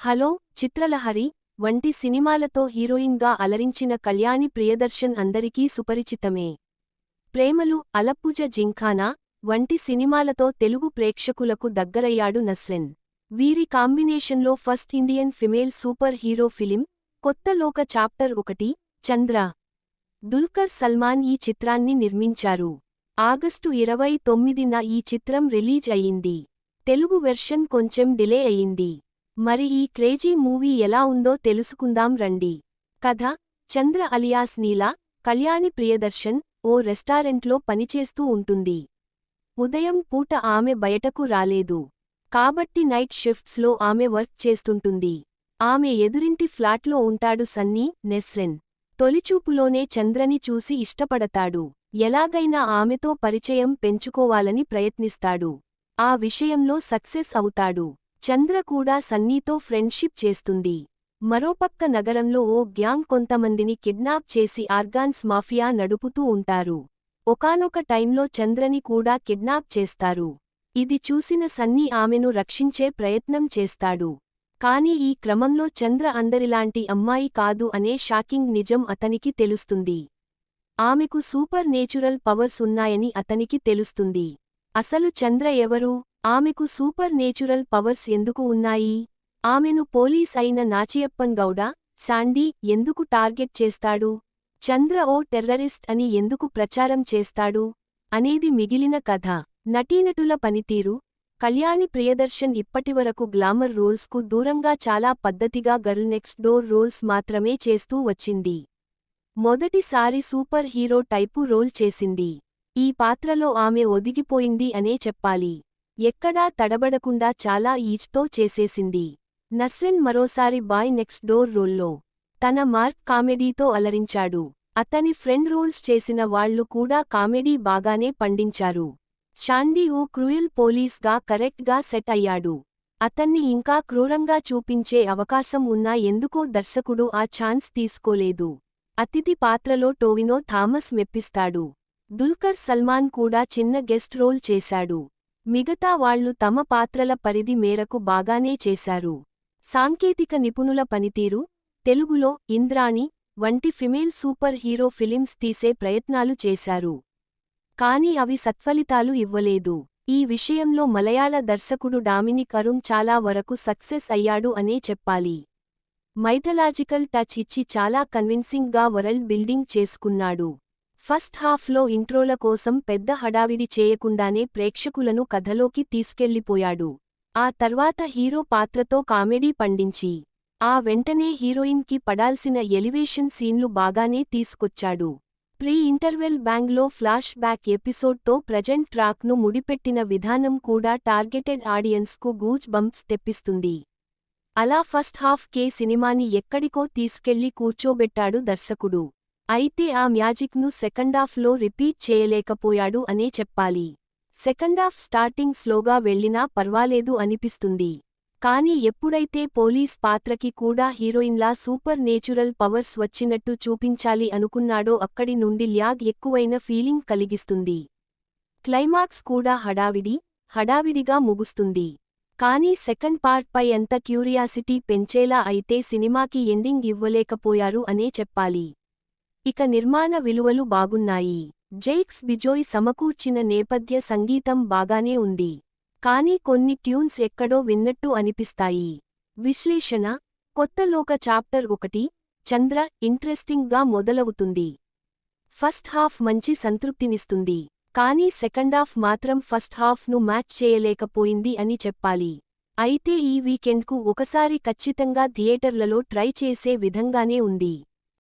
Hello, Chitralahari వంటి సినిమాలతో హీరోయిన్గా అలరించిన కళ్యాణి ప్రియదర్శన్ అందరికీ సుపరిచితమే. ప్రేమలు, అలప్పుజ జింఖానా వంటి సినిమాలతో తెలుగు ప్రేక్షకులకు దగ్గరయ్యాడు నస్రిన్. వీరి కాంబినేషన్లో first Indian female super hero film కొత్త లోక చాప్టర్ 1 చంద్ర. దుల్కర్ సల్మాన్ ఈ చిత్రాన్ని నిర్మించారు. ఆగస్టు 29న ఈ చిత్రం రిలీజ్ అయింది. తెలుగు వెర్షన్ కొంచెం డిలే అయింది. మరి ఈ క్రేజీ మూవీ ఎలా ఉందో తెలుసుకుందాం రండి. కథ: చంద్ర అలియాస్ నీలా, కళ్యాణి ప్రియదర్శన్ ఓ రెస్టారెంట్లో పనిచేస్తూ ఉంటుంది. ఉదయం పూట ఆమె బయటకు రాలేదు. కాబట్టి నైట్ షిఫ్ట్స్లో ఆమె వర్క్ చేస్తుంటుంది. ఆమె ఎదురింటి ఫ్లాట్లో ఉంటాడు సన్నీ, నెస్రిన్. తొలిచూపులోనే చంద్రని చూసి ఇష్టపడతాడు. ఎలాగైనా ఆమెతో పరిచయం పెంచుకోవాలని ప్రయత్నిస్తాడు. ఆ విషయంలో సక్సెస్ అవుతాడు. చంద్ర కూడా సన్నీతో ఫ్రెండ్షిప్ చేస్తుంది. మరోపక్క నగరంలో ఓ గ్యాంగ్ కొంతమందిని కిడ్నాప్ చేసి ఆర్గాన్స్ మాఫియా నడుపుతూ ఉంటారు. ఒకానొక టైంలో చంద్రని కూడా కిడ్నాప్ చేస్తారు. ఇది చూసిన సన్నీ ఆమెను రక్షించే ప్రయత్నం చేస్తాడు. కాని ఈ క్రమంలో చంద్ర అందరిలాంటి అమ్మాయి కాదు అనే షాకింగ్ నిజం అతనికి తెలుస్తుంది. ఆమెకు సూపర్ నేచురల్ పవర్స్ ఉన్నాయని అతనికి తెలుస్తుంది. అసలు చంద్ర ఎవరు? ఆమెకు సూపర్ నేచురల్ పవర్స్ ఎందుకు ఉన్నాయి? ఆమెను పోలీస్ అయిన నాచియప్పన్ గౌడ, శాండీ ఎందుకు టార్గెట్ చేస్తాడు? చంద్ర ఓ టెర్రరిస్ట్ అని ఎందుకు ప్రచారం చేస్తాడు? అనేది మిగిలిన కథ. నటీనటుల పనితీరు: కళ్యాణి ప్రియదర్శన్ ఇప్పటివరకు గ్లామర్ రోల్స్కు దూరంగా చాలా పద్ధతిగా గర్ల్ నెక్స్ట్ డోర్ రోల్స్ మాత్రమే చేస్తూ వచ్చింది. మొదటిసారి సూపర్ హీరో టైపు రోల్ చేసింది. ఈ పాత్రలో ఆమె ఒదిగిపోయింది అనే చెప్పాలి. ఎక్కడా తడబడకుండా చాలా ఈజ్తో చేసేసింది. నస్రిన్ మరోసారి బాయ్ నెక్స్ట్ డోర్ రోల్లో తన మార్క్ కామెడీతో అలరించాడు. అతని ఫ్రెండ్ రోల్స్ చేసిన వాళ్లు కూడా కామెడీ బాగానే పండించారు. శాండీ ఓ క్రూయల్ పోలీస్గా కరెక్ట్గా సెట్ అయ్యాడు. అతన్ని ఇంకా క్రూరంగా చూపించే అవకాశం ఉన్నా ఎందుకో దర్శకుడు ఆ ఛాన్స్ తీసుకోలేదు. అతిథి పాత్రలో టోవినో థామస్ మెప్పిస్తాడు. దుల్కర్ సల్మాన్ కూడా చిన్న గెస్ట్ రోల్ చేశాడు. మిగతా వాళ్లు తమ పాత్రల పరిధి మేరకు బాగానే చేశారు. సాంకేతిక నిపుణుల పనితీరు: తెలుగులో ఇంద్రాణి వంటి ఫిమేల్ సూపర్ హీరో ఫిలిమ్స్ తీసే ప్రయత్నాలు చేశారు. కాని అవి సత్ఫలితాలు ఇవ్వలేదు. ఈ విషయంలో మలయాళ దర్శకుడు డామినిక్ అరుణ్ చాలా వరకు సక్సెస్ అయ్యాడు అనే చెప్పాలి. మైథలాజికల్ టచ్ ఇచ్చి చాలా కన్విన్సింగ్గా వరల్డ్ బిల్డింగ్ చేసుకున్నాడు. ఫస్ట్ హాఫ్లో ఇంట్రోల కోసం పెద్ద హడావిడి చేయకుండానే ప్రేక్షకులను కథలోకి తీసుకెళ్లిపోయాడు. ఆ తర్వాత హీరో పాత్రతో కామెడీ పండించి, ఆ వెంటనే హీరోయిన్కి పడాల్సిన ఎలివేషన్ సీన్లు బాగానే తీసుకొచ్చాడు. ప్రీ ఇంటర్వెల్ బ్యాంగ్లో ఫ్లాష్ బ్యాక్ ఎపిసోడ్తో ప్రజెంట్ ట్రాక్ను ముడిపెట్టిన విధానం కూడా టార్గెటెడ్ ఆడియన్స్కు గూజ్ బంప్స్ తెప్పిస్తుంది. అలా ఫస్ట్ హాఫ్ కే సినిమాని ఎక్కడికో తీసుకెళ్లి కూర్చోబెట్టాడు దర్శకుడు. అయితే ఆ మ్యాజిక్ను సెకండాఫ్లో రిపీట్ చేయలేకపోయాడు అనే చెప్పాలి. సెకండాఫ్ స్టార్టింగ్ స్లోగా వెళ్లినా పర్వాలేదు అనిపిస్తుంది. కాని ఎప్పుడైతే పోలీస్ పాత్రకి కూడా హీరోయిన్లా సూపర్ నేచురల్ పవర్స్ వచ్చినట్టు చూపించాలి అనుకున్నాడో అక్కడి నుండి ల్యాగ్ ఎక్కువైన ఫీలింగ్ కలిగిస్తుంది. క్లైమాక్స్ కూడా హడావిడిగా ముగుస్తుంది. కానీ సెకండ్ పార్ట్ పై ఎంత క్యూరియాసిటీ పెంచేలా అయితే సినిమాకి ఎండింగ్ ఇవ్వలేకపోయారు అనే చెప్పాలి. ఇక నిర్మాణ విలువలు బాగున్నాయి. జైక్స్ బిజోయ్ సమకూర్చిన నేపథ్య సంగీతం బాగానే ఉంది. కానీ కొన్ని ట్యూన్స్ ఎక్కడో విన్నట్టు అనిపిస్తాయి. విశ్లేషణ: కొత్త లోక చాప్టర్ 1 చంద్ర ఇంట్రెస్టింగ్గా మొదలవుతుంది. ఫస్ట్ హాఫ్ మంచి సంతృప్తినిస్తుంది. కానీ సెకండాఫ్ మాత్రం ఫస్ట్ హాఫ్ను మ్యాచ్ చేయలేకపోయింది అని చెప్పాలి. అయితే ఈ వీకెండ్కు ఒకసారి ఖచ్చితంగా థియేటర్లలో ట్రై చేసే విధంగానే ఉంది.